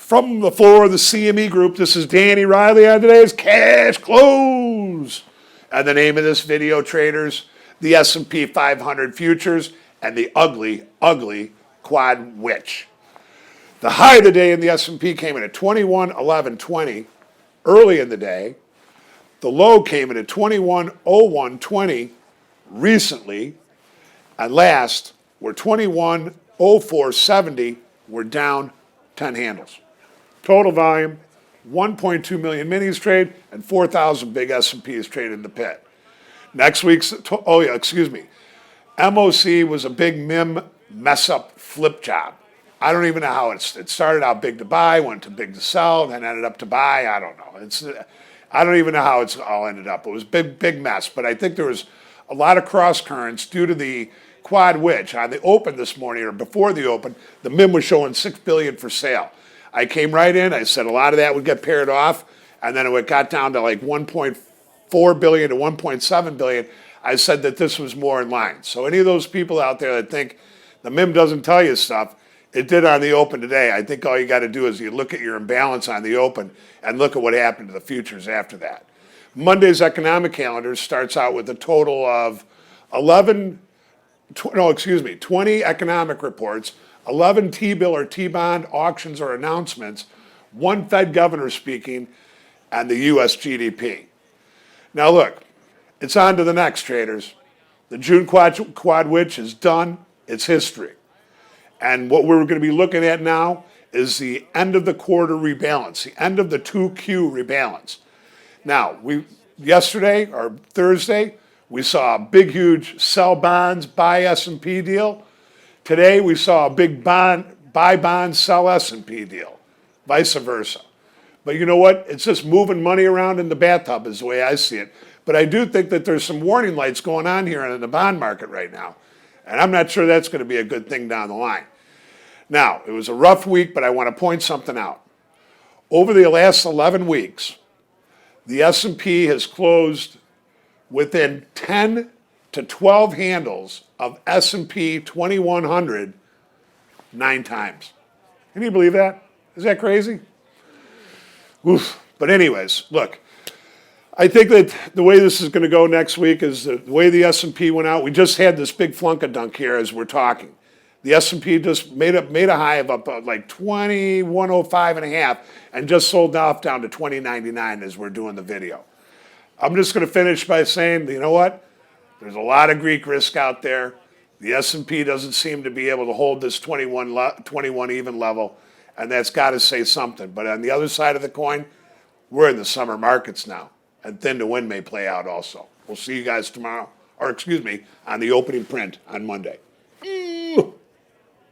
From the floor of the CME Group, this is Danny Riley on today's Cash Close. And the name of this video, traders, the S&P 500 futures and the ugly, ugly quad witch. The high of the day in the S&P came in at 21.1120 early in the day. The low came in at 21.0120 recently. And last, we're 21.0470. We're down 10 handles. Total volume, 1.2 million minis trade and 4,000 big S&Ps traded in the pit. Next week's, MOC was a big MiM mess-up flip job. I don't even know how it started out big to buy, went to big to sell, then ended up to buy. I don't know. I don't even know how it's all ended up. It was a big mess. But I think there was a lot of cross currents due to the quad witch. On the open this morning, or before the open, the MiM was showing $6 billion for sale. I came right in. I said a lot of that would get paired off, and then it got down to like 1.4 billion to 1.7 billion. I said that this was more in line. So any of those people out there that think the MiM doesn't tell you stuff, it did on the open today. I think all you got to do is you look at your imbalance on the open and look at what happened to the futures after that. Monday's economic calendar starts out with a total of 20 economic reports, 11 T-bill or T-bond auctions or announcements, 1 Fed governor speaking, and the US GDP. Now look, it's on to the next, traders. The June quad witch is done. It's history. And what we're going to be looking at now is the end of the quarter rebalance, the end of the 2Q rebalance. Now, yesterday or Thursday, we saw a big, huge sell bonds, buy S&P deal. Today, we saw a big buy bonds, sell S&P deal, vice versa. But you know what? It's just moving money around in the bathtub is the way I see it. But I do think that there's some warning lights going on here in the bond market right now. And I'm not sure that's going to be a good thing down the line. Now, it was a rough week, but I want to point something out. Over the last 11 weeks, the S&P has closed within 10 to 12 handles of S&P 2100 9 times. Can you believe that? Is that crazy? Oof. But anyways, look, I think that the way this is going to go next week is the way the S&P went out. We just had this big flunkadunk here as we're talking. The S&P just made a high of up like 2105 and a half and just sold off down to 2099 as we're doing the video. I'm just going to finish by saying, you know what? There's a lot of Greek risk out there. The S&P doesn't seem to be able to hold this 21 even level, and that's got to say something. But on the other side of the coin, we're in the summer markets now, and thin to win may play out also. We'll see you guys tomorrow, or excuse me, on the opening print on Monday.